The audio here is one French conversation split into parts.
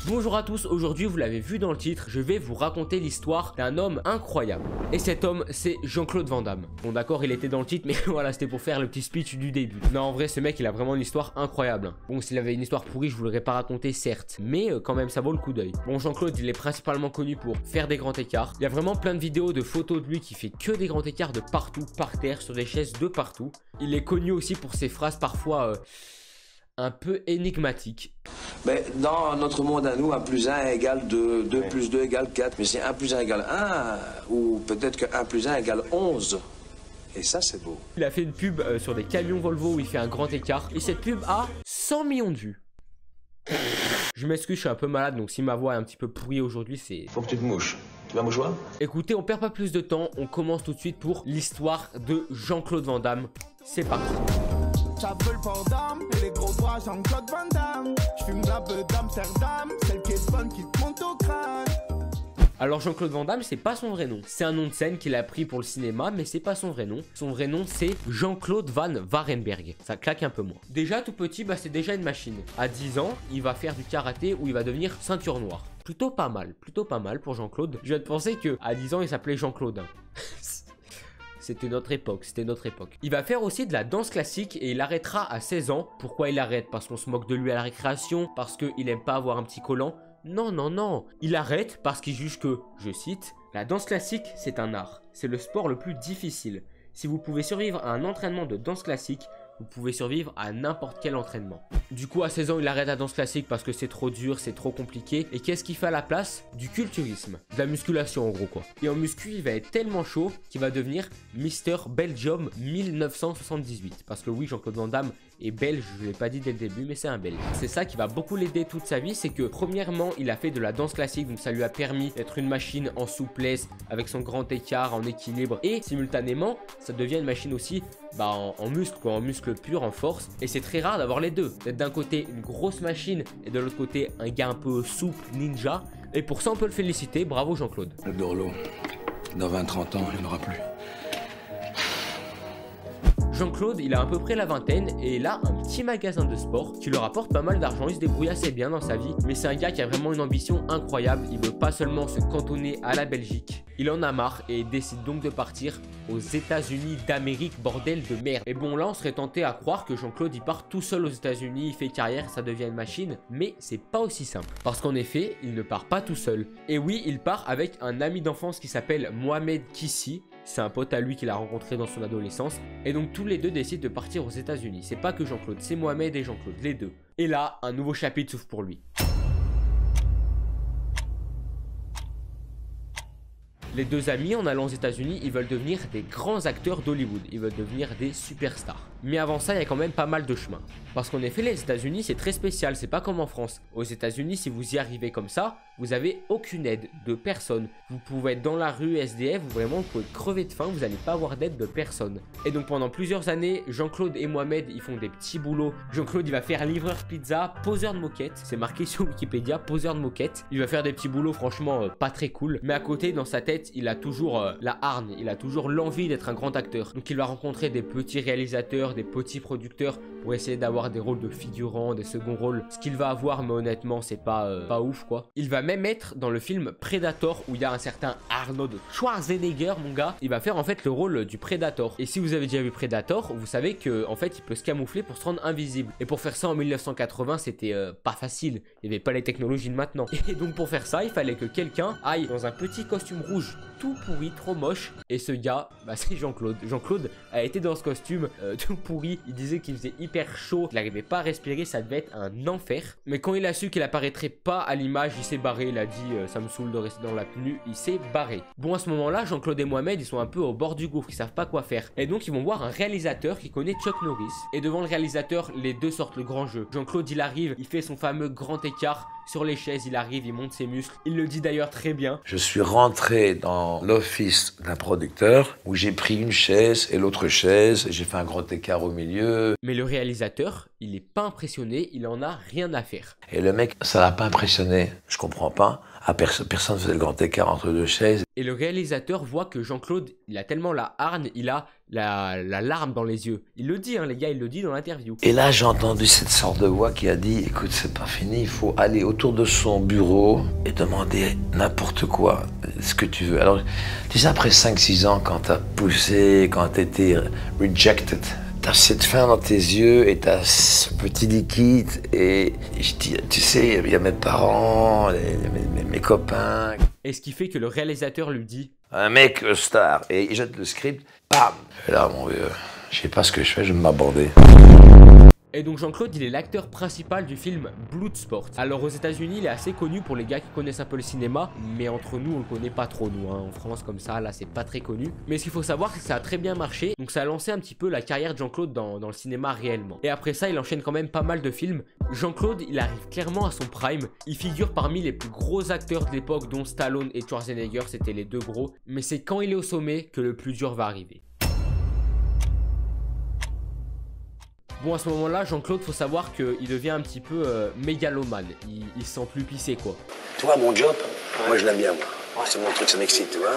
Bonjour à tous, aujourd'hui vous l'avez vu dans le titre, je vais vous raconter l'histoire d'un homme incroyable. Et cet homme, c'est Jean-Claude Van Damme. Bon d'accord, il était dans le titre, mais voilà, c'était pour faire le petit speech du début. Non, en vrai, ce mec, il a vraiment une histoire incroyable. Bon, s'il avait une histoire pourrie, je vous l'aurais pas raconté, certes, mais quand même, ça vaut le coup d'œil. Bon, Jean-Claude, il est principalement connu pour faire des grands écarts. Il y a vraiment plein de vidéos, de photos de lui qui fait que des grands écarts de partout, par terre, sur des chaises de partout. Il est connu aussi pour ses phrases parfois un peu énigmatiques. Mais dans notre monde à nous, 1 plus 1 égale 2, 2 plus 2 égale 4. Mais c'est 1 plus 1 égale 1, ou peut-être que 1 plus 1 égale 11. Et ça, c'est beau. Il a fait une pub sur des camions Volvo où il fait un grand écart. Et cette pub a 100 millions de vues. Je m'excuse, je suis un peu malade, donc si ma voix est un petit peu pourrie aujourd'hui, c'est... Faut que tu te mouches. Tu vas mouchoir? Écoutez, on perd pas plus de temps, on commence tout de suite pour l'histoire de Jean-Claude Van Damme. C'est parti. J'appelle pour dame et les gros doigts Jean-Claude Van Damme. J'fume la beuh d'Amsterdam, celle qui est bonne qui te monte au crâne. Alors Jean-Claude Van Damme, c'est pas son vrai nom. C'est un nom de scène qu'il a pris pour le cinéma, mais c'est pas son vrai nom. Son vrai nom, c'est Jean-Claude Van Warenberg. Ça claque un peu moins. Déjà tout petit, c'est déjà une machine. À 10 ans, il va faire du karaté où il va devenir ceinture noire. Plutôt pas mal pour Jean-Claude. Je viens de penser que à 10 ans, il s'appelait Jean-Claude. C'était notre époque, Il va faire aussi de la danse classique et il arrêtera à 16 ans. Pourquoi il arrête? Parce qu'on se moque de lui à la récréation? Parce qu'il aime pas avoir un petit collant? Non. Il arrête parce qu'il juge que, je cite, la danse classique, c'est un art. C'est le sport le plus difficile. Si vous pouvez survivre à un entraînement de danse classique, vous pouvez survivre à n'importe quel entraînement. Du coup, à 16 ans, il arrête la danse classique parce que c'est trop dur, c'est trop compliqué. Et qu'est-ce qu'il fait à la place? Du culturisme. De la musculation en gros quoi. Et en muscu, il va être tellement chaud qu'il va devenir Mister Belgium 1978. Parce que oui, Jean-Claude Van Damme est belge, je ne l'ai pas dit dès le début, mais c'est un belge. C'est ça qui va beaucoup l'aider toute sa vie, c'est que premièrement, il a fait de la danse classique, donc ça lui a permis d'être une machine en souplesse, avec son grand écart, en équilibre. Et simultanément, ça devient une machine aussi en muscle, quoi, en muscle pur, en force. Et c'est très rare d'avoir les deux. D'être d'un côté une grosse machine et de l'autre côté un gars un peu souple, ninja. Et pour ça, on peut le féliciter. Bravo Jean-Claude. Le Dorlo, dans 20-30 ans, il n'y en aura plus. Jean-Claude, il a à peu près la vingtaine et il a un petit magasin de sport qui lui rapporte pas mal d'argent. Il se débrouille assez bien dans sa vie, mais c'est un gars qui a vraiment une ambition incroyable. Il veut pas seulement se cantonner à la Belgique. Il en a marre et décide donc de partir aux États-Unis d'Amérique, bordel de merde. Et bon, là, on serait tenté à croire que Jean-Claude, il part tout seul aux États-Unis, il fait carrière, ça devient une machine, mais c'est pas aussi simple. Parce qu'en effet, il ne part pas tout seul. Et oui, il part avec un ami d'enfance qui s'appelle Mohamed Kissi. C'est un pote à lui qu'il a rencontré dans son adolescence. Et donc tous les deux décident de partir aux États-Unis. C'est pas que Jean-Claude, c'est Mohamed et Jean-Claude, les deux. Et là, un nouveau chapitre s'ouvre pour lui. Les deux amis, en allant aux États-Unis, ils veulent devenir des grands acteurs d'Hollywood. Ils veulent devenir des superstars. Mais avant ça, il y a quand même pas mal de chemin. Parce qu'en effet, les États-Unis, c'est très spécial. C'est pas comme en France. Aux États-Unis, si vous y arrivez comme ça, vous avez aucune aide de personne. Vous pouvez être dans la rue SDF, vraiment, vous pouvez crever de faim, vous n'allez pas avoir d'aide de personne. Et donc pendant plusieurs années, Jean-Claude et Mohamed, ils font des petits boulots. Jean-Claude, il va faire livreur pizza, poseur de moquette. C'est marqué sur Wikipédia, poseur de moquette. Il va faire des petits boulots, franchement, pas très cool. Mais à côté, dans sa tête, il a toujours la hargne, il a toujours l'envie d'être un grand acteur. Donc il va rencontrer des petits réalisateurs, des petits producteurs pour essayer d'avoir des rôles de figurants, des seconds rôles. Ce qu'il va avoir, mais honnêtement, c'est pas ouf quoi. Il va même être dans le film Predator où il y a un certain Arnold Schwarzenegger, mon gars. Il va faire en fait le rôle du Predator. Et si vous avez déjà vu Predator, vous savez que en fait il peut se camoufler pour se rendre invisible. Et pour faire ça en 1980, c'était pas facile. Il n'y avait pas les technologies de maintenant. Et donc pour faire ça, il fallait que quelqu'un aille dans un petit costume rouge tout pourri, trop moche. Et ce gars, c'est Jean-Claude. Jean-Claude a été dans ce costume tout pourri. Il disait qu'il faisait hyper chaud, qu'il n'arrivait pas à respirer, ça devait être un enfer. Mais quand il a su qu'il apparaîtrait pas à l'image, il s'est barré. Il a dit ça me saoule de rester dans la tenue. Il s'est barré. Bon, à ce moment-là, Jean-Claude et Mohamed, ils sont un peu au bord du gouffre. Ils savent pas quoi faire. Et donc, ils vont voir un réalisateur qui connaît Chuck Norris. Et devant le réalisateur, les deux sortent le grand jeu. Jean-Claude, il arrive, il fait son fameux grand écart. Sur les chaises, il arrive, il monte ses muscles. Il le dit d'ailleurs très bien. Je suis rentré dans l'office d'un producteur où j'ai pris une chaise et l'autre chaise. J'ai fait un grand écart au milieu. Mais le réalisateur, il est pas impressionné, il en a rien à faire. Et le mec, ça l'a pas impressionné. Je comprends pas. Personne ne faisait le grand écart entre deux chaises. Et le réalisateur voit que Jean-Claude, il a tellement la hargne, il a la larme dans les yeux. Il le dit, hein, les gars, il le dit dans l'interview. Et là, j'ai entendu cette sorte de voix qui a dit, écoute, c'est pas fini, il faut aller autour de son bureau et demander n'importe quoi, ce que tu veux. Alors, tu sais, après 5-6 ans, quand t'as poussé, quand t'étais rejected, t'as cette faim dans tes yeux et t'as ce petit liquide et je dis, tu sais, il y a mes parents, mes copains. Et ce qui fait que le réalisateur lui dit un mec star et il jette le script, bam. Et là, mon vieux, je sais pas ce que je fais, je vais m'aborder. Et donc Jean-Claude, il est l'acteur principal du film Bloodsport. Alors aux États-Unis, il est assez connu pour les gars qui connaissent un peu le cinéma, mais entre nous, on le connaît pas trop, nous, hein. En France, comme ça, là, c'est pas très connu. Mais ce qu'il faut savoir, c'est que ça a très bien marché, donc ça a lancé un petit peu la carrière de Jean-Claude dans le cinéma réellement. Et après ça, il enchaîne quand même pas mal de films. Jean-Claude, il arrive clairement à son prime. Il figure parmi les plus gros acteurs de l'époque, dont Stallone et Schwarzenegger, c'était les deux gros. Mais c'est quand il est au sommet que le plus dur va arriver. Bon, à ce moment-là, Jean-Claude, faut savoir qu'il devient un petit peu mégalomane. Il se sent plus pissé, quoi. Tu vois, mon job, moi je l'aime bien, moi. C'est mon truc, ça m'excite, tu vois.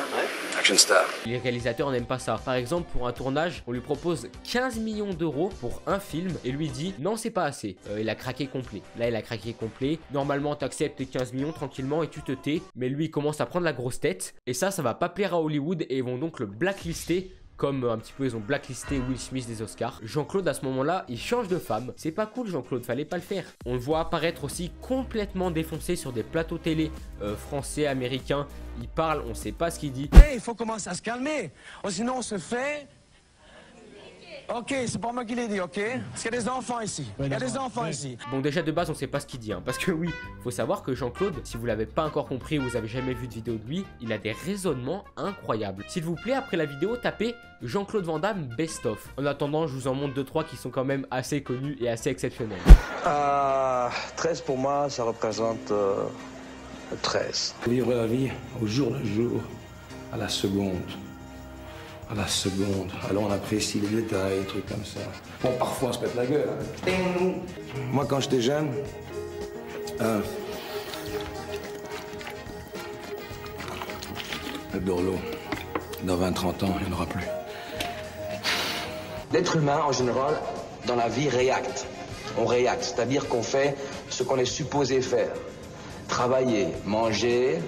Action star. Les réalisateurs n'aiment pas ça. Par exemple, pour un tournage, on lui propose 15 millions d'euros pour un film et lui dit non, c'est pas assez. Il a craqué complet. Là, il a craqué complet. Normalement, t'acceptes tes 15 millions tranquillement et tu te tais. Mais lui, il commence à prendre la grosse tête. Et ça va pas plaire à Hollywood et ils vont donc le blacklister. Comme un petit peu ils ont blacklisté Will Smith des Oscars. Jean-Claude à ce moment-là, il change de femme. C'est pas cool Jean-Claude, fallait pas le faire. On le voit apparaître aussi complètement défoncé sur des plateaux télé français, américains. Il parle, on sait pas ce qu'il dit. Il faut commencer à se calmer. Sinon on se fait... Ok, c'est pas moi qui l'ai dit, ok? Parce qu'il y a des enfants ici. Il y a des enfants ici. Bon, déjà de base, on sait pas ce qu'il dit, hein, parce que oui, faut savoir que Jean-Claude, si vous l'avez pas encore compris ou vous avez jamais vu de vidéo de lui, il a des raisonnements incroyables. S'il vous plaît, après la vidéo, tapez Jean-Claude Van Damme Best of. En attendant, je vous en montre 2-3 qui sont quand même assez connus et assez exceptionnels. 13 pour moi, ça représente 13. Vivre la vie au jour le jour, à la seconde. À la seconde. Alors on apprécie les détails, des trucs comme ça. Bon, parfois on se pète la gueule. Hein. Moi, quand j'étais jeune, le Dorlo, dans 20-30 ans, il n'y en aura plus. L'être humain, en général, dans la vie, réacte. On réacte, c'est-à-dire qu'on fait ce qu'on est supposé faire. Travailler, manger...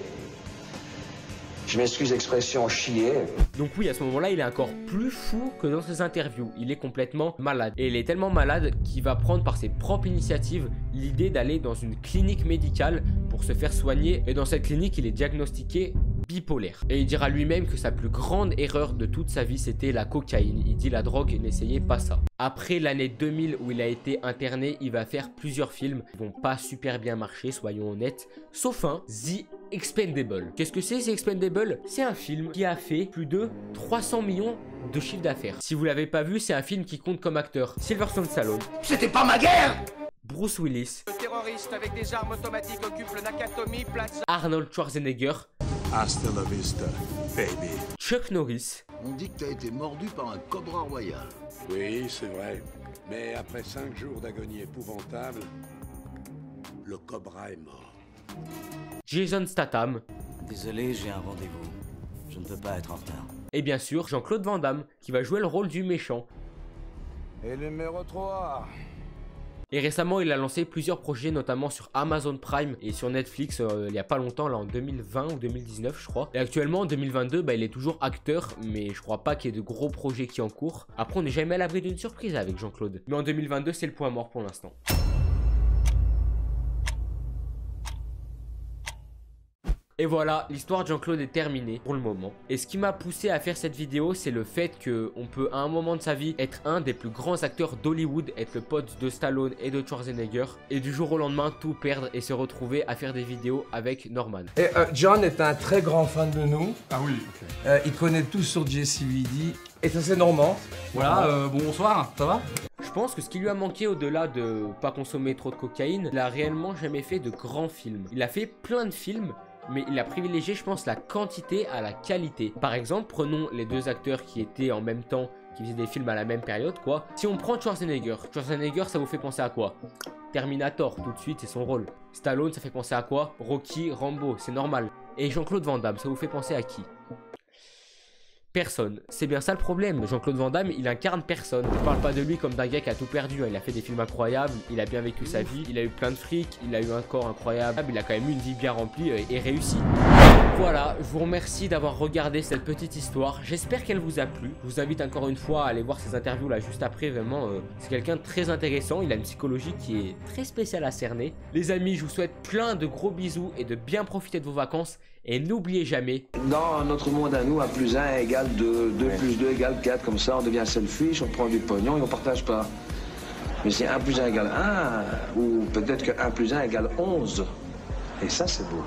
Je m'excuse l'expression chier. Donc oui, à ce moment-là, il est encore plus fou que dans ses interviews. Il est complètement malade. Et il est tellement malade qu'il va prendre par ses propres initiatives l'idée d'aller dans une clinique médicale pour se faire soigner. Et dans cette clinique, il est diagnostiqué bipolaire. Et il dira lui-même que sa plus grande erreur de toute sa vie, c'était la cocaïne. Il dit la drogue, n'essayez pas ça. Après l'année 2000 où il a été interné, il va faire plusieurs films qui vont pas super bien marcher, soyons honnêtes. Sauf un, The Expendable. Qu'est-ce que c'est, The Expendable? C'est un film qui a fait plus de 300 millions de chiffre d'affaires. Si vous l'avez pas vu, c'est un film qui compte comme acteur Sylvester Stallone. C'était pas ma guerre! Bruce Willis. Le terroriste avec des armes automatiques occupe le Nakatomi Plaza. Arnold Schwarzenegger. Hasta la vista, baby. Chuck Norris. On dit que t'as été mordu par un cobra royal. Oui, c'est vrai. Mais après 5 jours d'agonie épouvantable, le cobra est mort. Jason Statham. Désolé, j'ai un rendez-vous. Je ne peux pas être en retard. Et bien sûr, Jean-Claude Van Damme, qui va jouer le rôle du méchant. Et numéro 3. Et récemment, il a lancé plusieurs projets, notamment sur Amazon Prime et sur Netflix il y a pas longtemps, là en 2020 ou 2019 je crois. Et actuellement en 2022, il est toujours acteur, mais je crois pas qu'il y ait de gros projets qui en cours. Après, on n'est jamais à l'abri d'une surprise avec Jean-Claude. Mais en 2022, c'est le point mort pour l'instant. Et voilà, l'histoire de Jean-Claude est terminée pour le moment. Et ce qui m'a poussé à faire cette vidéo, c'est le fait qu'on peut à un moment de sa vie être un des plus grands acteurs d'Hollywood, être le pote de Stallone et de Schwarzenegger, et du jour au lendemain tout perdre et se retrouver à faire des vidéos avec Norman. Et John est un très grand fan de nous. Ah oui, ok. Il connaît tout sur JCVD. Et ça c'est Normand. Voilà, bonsoir, ça va? Je pense que ce qui lui a manqué au-delà de pas consommer trop de cocaïne, il a réellement jamais fait de grands films. Il a fait plein de films, mais il a privilégié, je pense, la quantité à la qualité. Par exemple, prenons les deux acteurs qui étaient en même temps, qui faisaient des films à la même période, quoi. Si on prend Schwarzenegger, ça vous fait penser à quoi? Terminator, tout de suite, c'est son rôle. Stallone, ça fait penser à quoi? Rocky, Rambo, c'est normal. Et Jean-Claude Van Damme, ça vous fait penser à qui? Personne. C'est bien ça le problème. Jean-Claude Van Damme, il incarne personne. Je parle pas de lui comme d'un gars qui a tout perdu. Il a fait des films incroyables, il a bien vécu sa vie, il a eu plein de fric, il a eu un corps incroyable, il a quand même eu une vie bien remplie et réussie. Voilà, je vous remercie d'avoir regardé cette petite histoire. J'espère qu'elle vous a plu. Je vous invite encore une fois à aller voir ses interviews là juste après. Vraiment, c'est quelqu'un de très intéressant. Il a une psychologie qui est très spéciale à cerner. Les amis, je vous souhaite plein de gros bisous et de bien profiter de vos vacances. Et n'oubliez jamais... Dans notre monde à nous, 1 plus 1 égale 2, 2 plus 2 égale 4. Comme ça, on devient selfish, on prend du pognon et on partage pas. Mais si 1 plus 1 égale 1, ou peut-être que 1 plus 1 égale 11. Et ça, c'est beau.